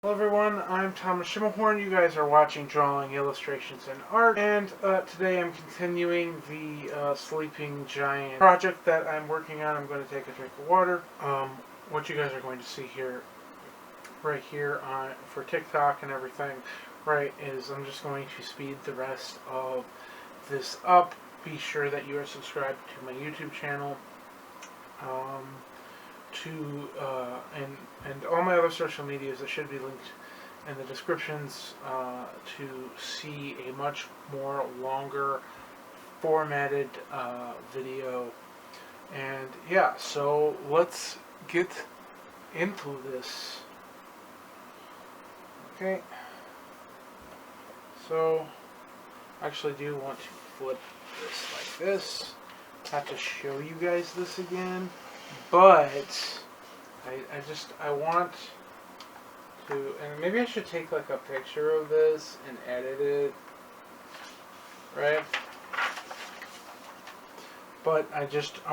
Hello everyone, I'm Thomas Schimmelhorn. You guys are watching Drawing Illustrations and Art, and today I'm continuing the Sleeping Giant project that I'm working on. I'm going to take a drink of water. What you guys are going to see here, right here for TikTok and everything, right, is I'm just going to speed the rest of this up. Be sure that you are subscribed to my YouTube channel. And all my other social medias that should be linked in the descriptions to see a much more longer formatted video. And yeah, so let's get into this. Okay, so I actually do want to flip this like this. Have to show you guys this again. But I want to, and maybe I should take like a picture of this and edit it, right? But I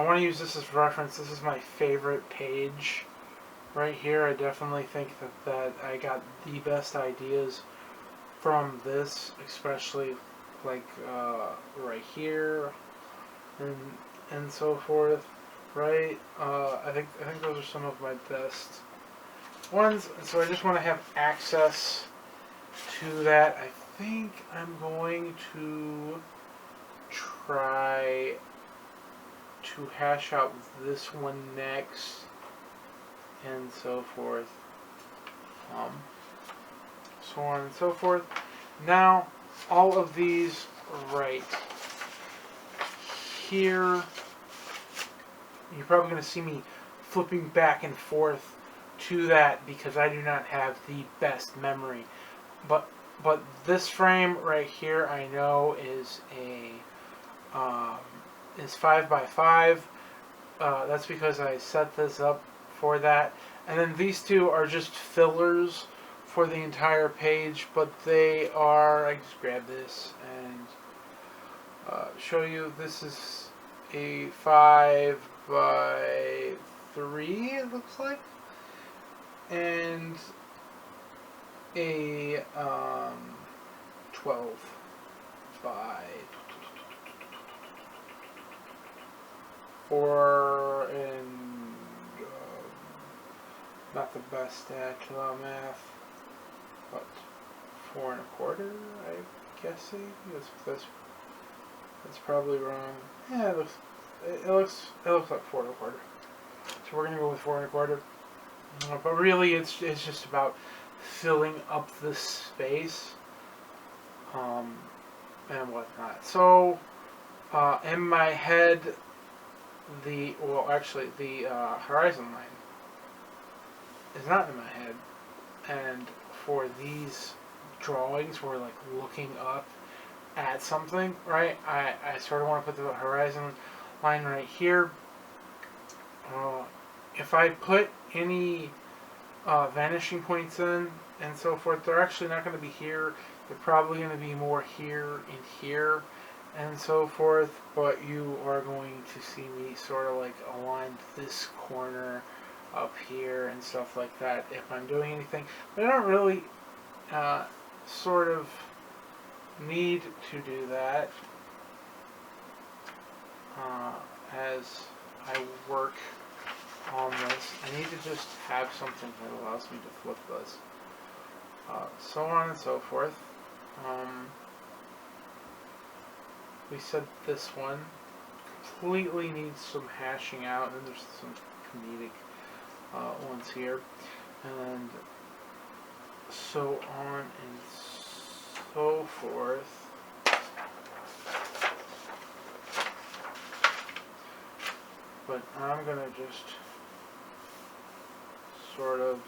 want to use this as reference. This is my favorite page right here. I definitely think that I got the best ideas from this, especially like right here and so forth. Right, I think those are some of my best ones. So I just want to have access to that. I think I'm going to try to hash out this one next, and so forth, so on and so forth. Now, all of these right here. You're probably going to see me flipping back and forth to that because I do not have the best memory. But this frame right here I know is is 5x5. That's because I set this up for that. And then these two are just fillers for the entire page, but they are. I just grab this and show you. This is a 5x3, it looks like, and a 12 by 4, and not the best at math, but 4 1/4, I'm guessing. That's probably wrong. Yeah, it looks like 4 1/4. So we're gonna go with 4 1/4. But really, it's just about filling up the space, and whatnot. So in my head, the horizon line is not in my head, and for these drawings, we're like looking up at something, right? I sort of want to put the horizon line right here. If I put any vanishing points in and so forth, they're actually not going to be here. They're probably going to be more here and here and so forth, but you are going to see me sort of like align this corner up here and stuff like that if I'm doing anything. But I don't really sort of need to do that as I work on this. I need to just have something that allows me to flip this, so on and so forth. We said this one completely needs some hashing out, and there's some comedic ones here, and so on and so forth. But I'm gonna just sort of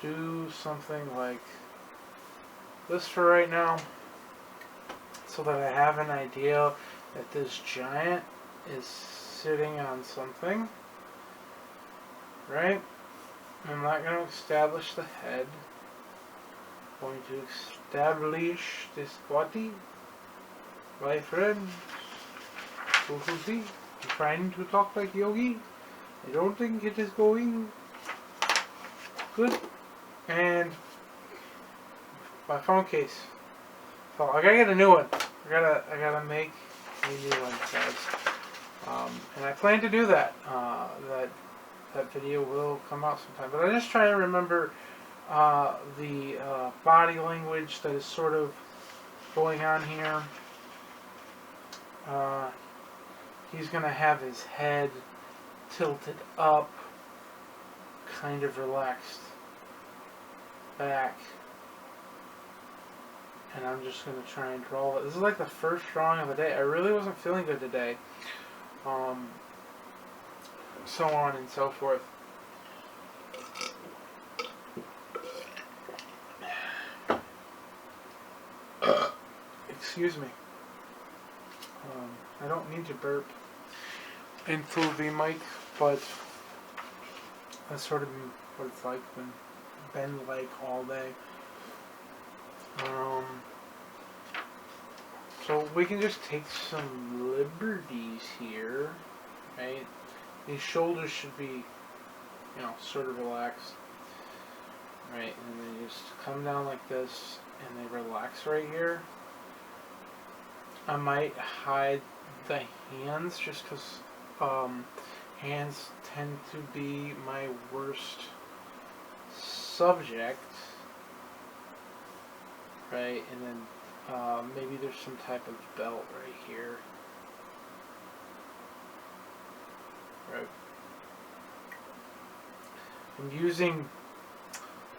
do something like this for right now, so that I have an idea that this giant is sitting on something, right? I'm not going to establish the head. I'm going to establish this body. My friend, I'm trying to talk like Yogi. I don't think it is going good. And my phone case. So I gotta get a new one. I gotta make a new one, guys. And I plan to do that. That video will come out sometime. But I just try to remember the body language that is sort of going on here. He's gonna have his head tilted up, kind of relaxed back. And I'm just going to try and draw it. This is like the first drawing of the day. I really wasn't feeling good today. So on and so forth. Excuse me. I don't need to burp into the mic, but that's sort of what it's like when been like all day. So we can just take some liberties here, right? These shoulders should be, sort of relaxed, right? And they just come down like this, and they relax right here. I might hide the hands just because hands tend to be my worst subject, right? And then maybe there's some type of belt right here, right? I'm using,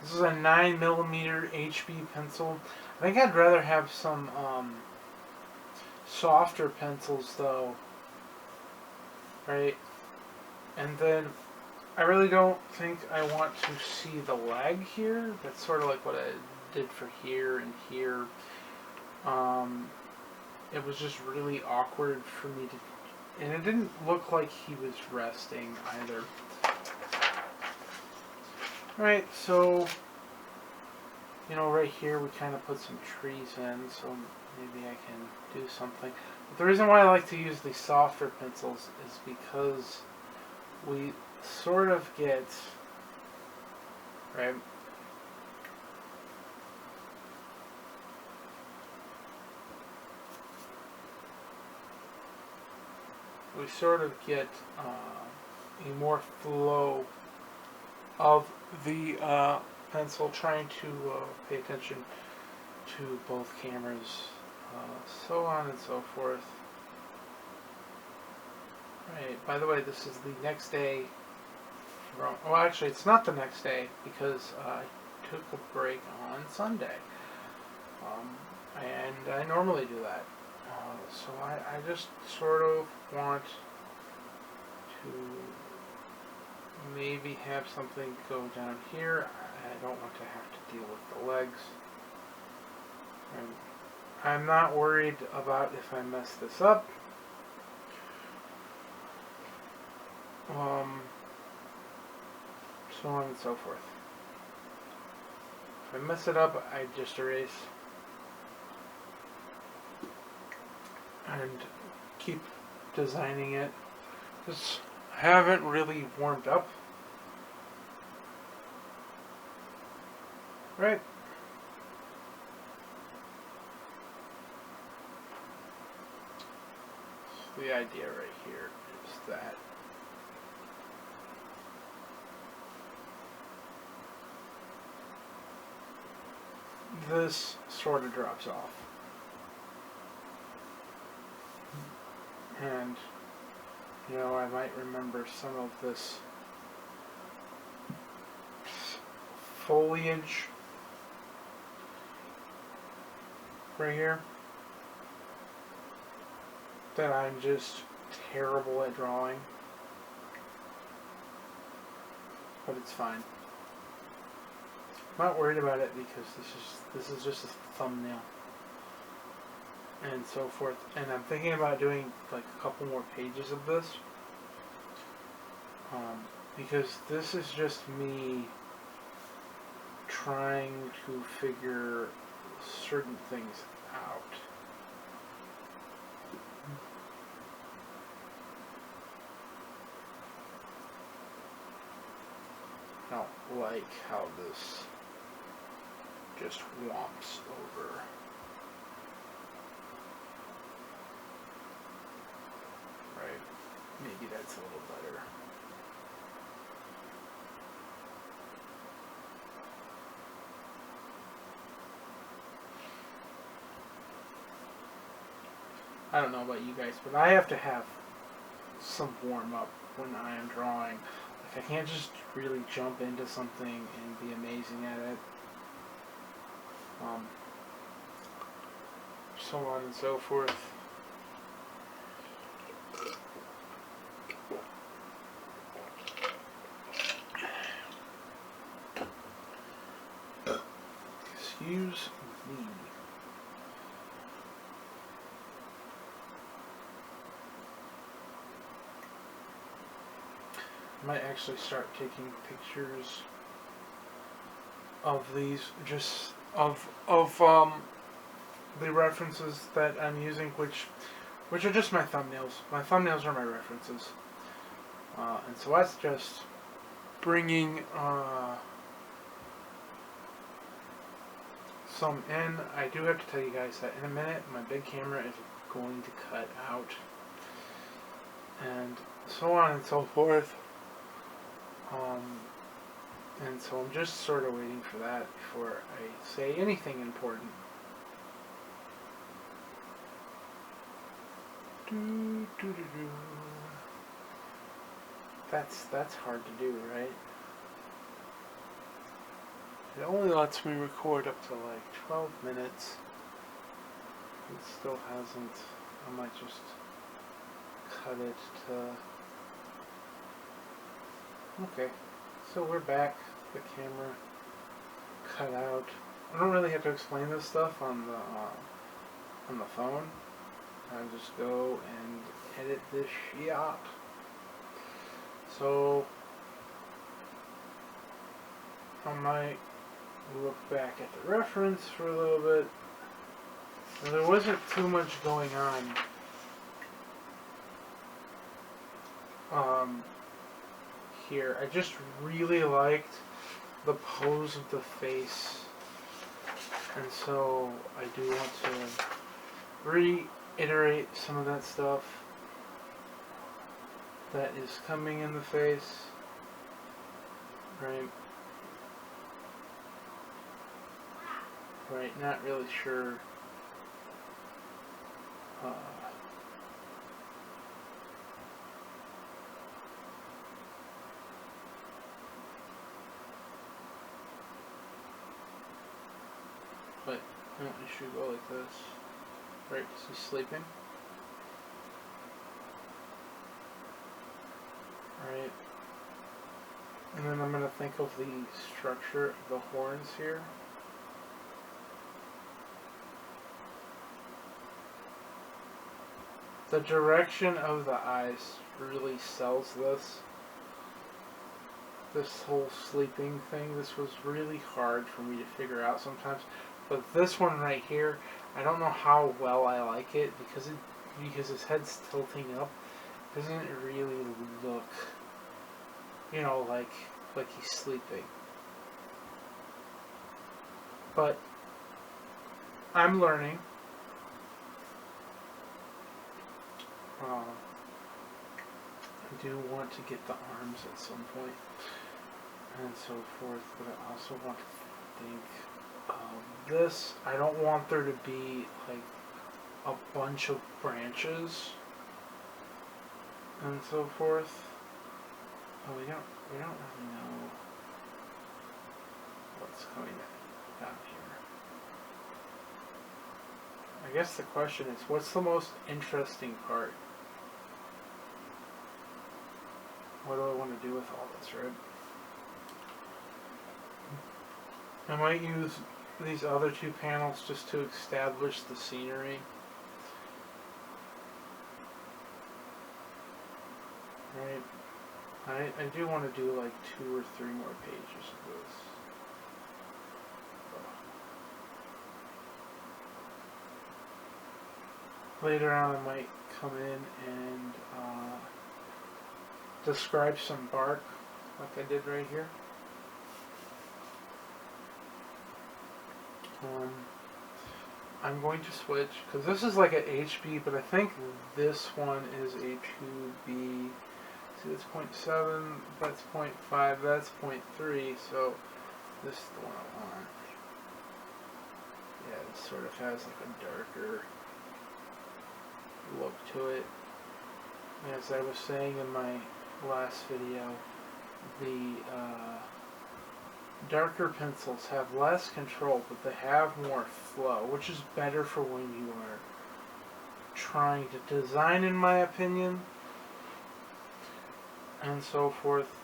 this is a 9mm HB pencil. I think I'd rather have some softer pencils though, right? And then I really don't think I want to see the leg here. That's sort of like what I did for here and here. It was just really awkward for me to, and it didn't look like he was resting either. Right, so, right here we kind of put some trees in, so maybe I can do something. But the reason why I like to use the softer pencils is because we sort of get, right, we sort of get a more flow of the pencil, trying to pay attention to both cameras, so on and so forth. Right, by the way, this is the next day from, well actually it's not the next day because I took a break on Sunday, and I normally do that. So I just sort of want to maybe have something go down here. I don't want to have to deal with the legs. I'm not worried about if I mess this up. So on and so forth. If I mess it up, I just erase and keep designing it. Just haven't really warmed up. Right. So the idea right here is that this sort of drops off. And, I might remember some of this foliage right here that I'm just terrible at drawing. But it's fine. I'm not worried about it because this is just a thumbnail and so forth. And I'm thinking about doing like a couple more pages of this, because this is just me trying to figure certain things out. I don't like how this just whomps over. Right, maybe that's a little better. I don't know about you guys, but I have to have some warm up when I am drawing. Like, I can't just really jump into something and be amazing at it. So on and so forth. Excuse me. I might actually start taking pictures of these, just of the references that I'm using, which are just my thumbnails. My thumbnails are my references, and so that's just bringing some in. I do have to tell you guys that in a minute my big camera is going to cut out, and so on and so forth. And so I'm just sort of waiting for that before I say anything important. That's hard to do, right? It only lets me record up to like 12 minutes. It still hasn't. I might just cut it to... Okay, so we're back. The camera cut out. I don't really have to explain this stuff on the phone. I just go and edit this shot. So I might look back at the reference for a little bit. And there wasn't too much going on. Here, I just really liked the pose of the face, and so I do want to reiterate some of that stuff that is coming in the face, right? Right, not really sure. But I don't usually go like this. Right, because he's sleeping. Right. And then I'm going to think of the structure of the horns here. The direction of the eyes really sells this. This whole sleeping thing, this was really hard for me to figure out sometimes. But this one right here, I don't know how well I like it because his head's tilting up. It doesn't really look, you know, like he's sleeping. But I'm learning. I do want to get the arms at some point and so forth, but I also want to think of this. I don't want there to be like a bunch of branches and so forth. Oh, we don't really know what's coming down here. I guess the question is, what's the most interesting part? What do I want to do with all this, right? I might use these other two panels just to establish the scenery. Right? I do want to do like 2 or 3 more pages of this. Later on I might come in and describe some bark like I did right here. I'm going to switch, because this is like an HB, but I think this one is a 2B. See, that's 0.7, that's 0.5, that's 0.3, so this is the one I want. Yeah, it sort of has like a darker look to it. As I was saying in my last video, the darker pencils have less control, but they have more flow, which is better for when you are trying to design, in my opinion, and so forth,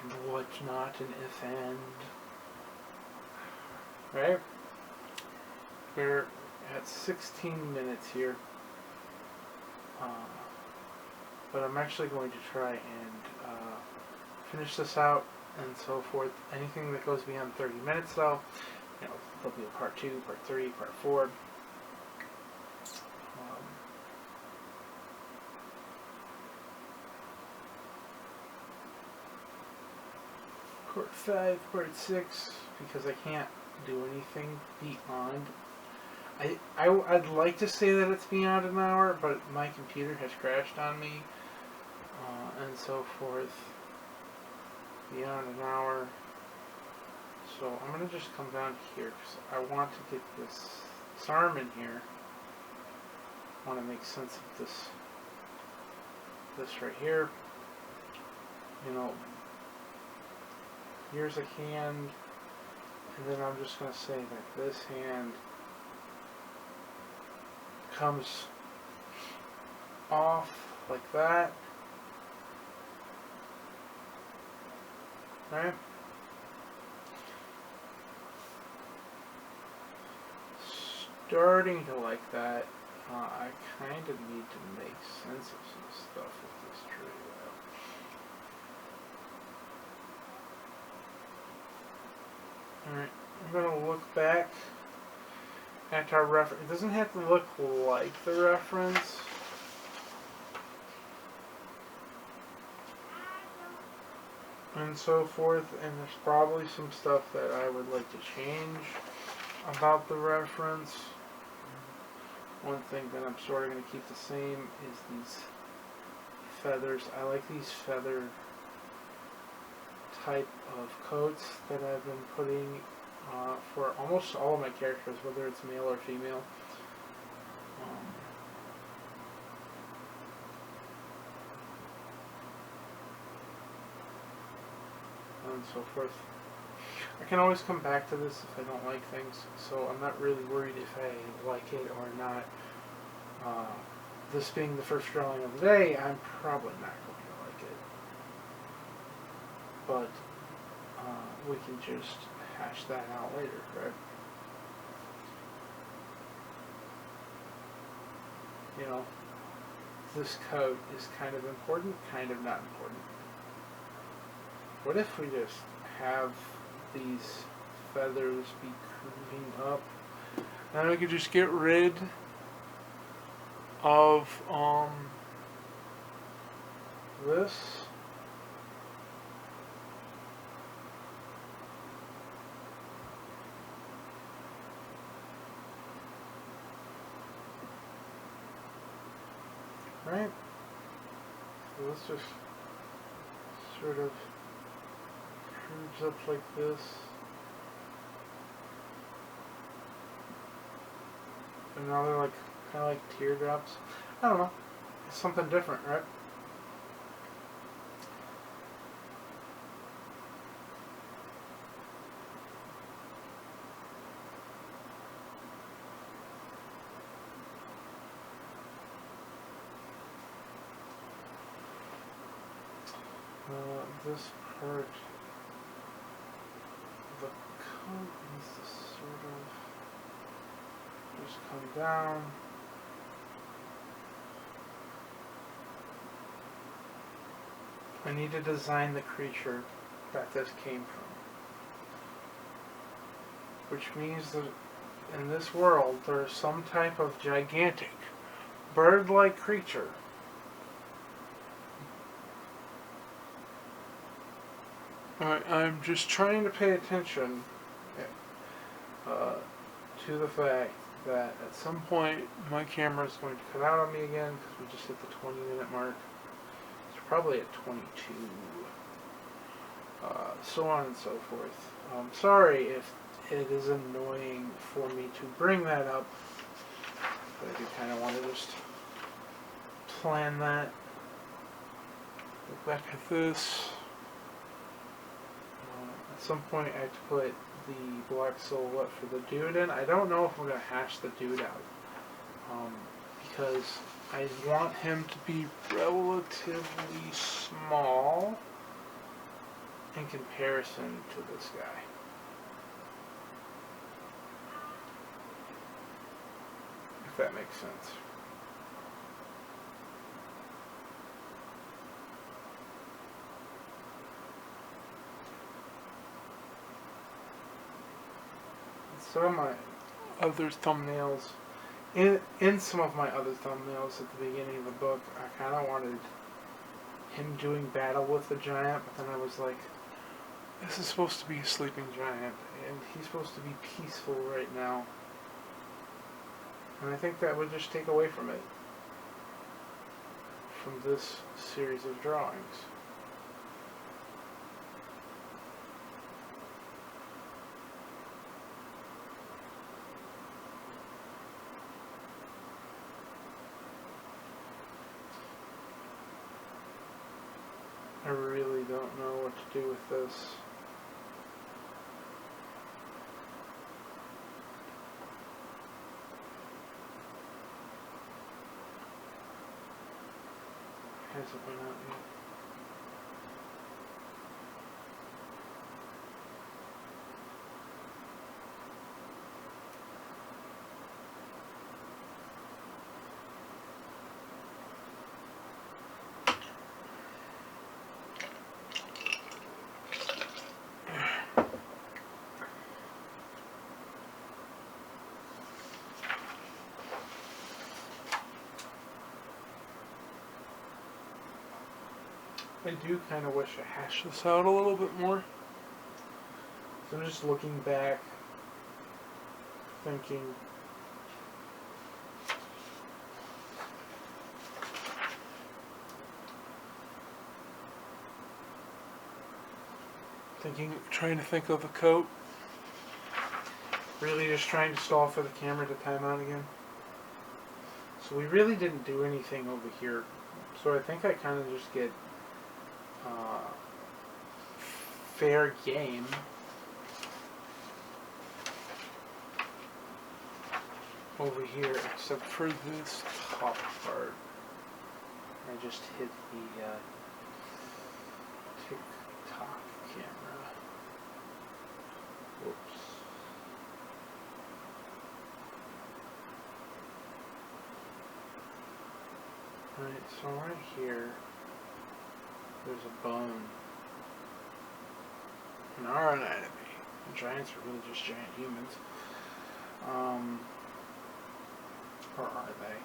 and whatnot, and if and. Right? We're at 16 minutes here. But I'm actually going to try and finish this out and so forth. Anything that goes beyond 30 minutes, though, there'll be a part 2, part 3, part 4. Part 5, part 6, because I can't do anything beyond. I'd like to say that it's beyond an hour, but my computer has crashed on me, and so forth, beyond an hour. So I'm going to just come down here, because I want to get this arm in here. I want to make sense of this right here. Here's a hand, and then I'm just going to say that this hand comes off like that, right? Starting to like that. I kind of need to make sense of some stuff with this tree. Alright, I'm going to look back at our reference. It doesn't have to look like the reference. And so forth, and there's probably some stuff that I would like to change about the reference. One thing that I'm sort of going to keep the same is these feathers. I like these feather type of coats that I've been putting for almost all of my characters, whether it's male or female. And so forth. I can always come back to this if I don't like things, so I'm not really worried if I like it or not. This being the first drawing of the day, I'm probably not going to like it. But we can just hash that out later, right? This coat is kind of important, kind of not important. What if we just have these feathers be curving up? Then we could just get rid of this. Right? So let's just sort of curves up like this. And now they're like kind of like teardrops. I don't know. It's something different, right? This part, the coat needs to sort of just come down. I need to design the creature that this came from. Which means that in this world there's some type of gigantic bird-like creature I'm just trying to pay attention to the fact that at some point my camera is going to cut out on me again because we just hit the 20-minute mark. It's probably at 22. So on and so forth. Sorry if it is annoying for me to bring that up, but I do kind of want to just plan that. Look back at this. At some point I have to put the black silhouette for the dude in. I don't know if I'm going to hash the dude out. Because I want him to be relatively small in comparison to this guy. If that makes sense. Some of my other thumbnails, in some of my other thumbnails at the beginning of the book, I kind of wanted him doing battle with the giant, but then I was like, this is supposed to be a sleeping giant, and he's supposed to be peaceful right now. And I think that would just take away from it, from this series of drawings. I really don't know what to do with this. Hasn't been out yet. I do kind of wish I hashed this out a little bit more. So I'm just looking back, thinking, trying to think of a coat. Really just trying to stall for the camera to time out again. So we really didn't do anything over here. So I think I kind of just get fair game. Over here, except for this top part. I just hit the TikTok camera. Whoops. Alright, so right here, there's a bone. In our anatomy, giants are really just giant humans. Or are they?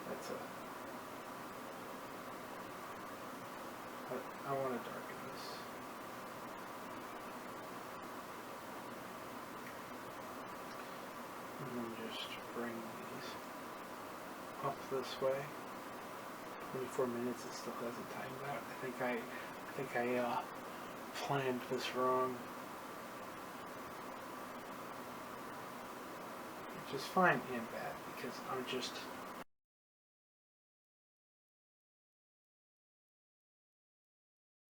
That's I want to darken this. And then just bring these up this way. 24 minutes, it still hasn't timed out. I think I planned this wrong. Which is fine and bad, because I'm just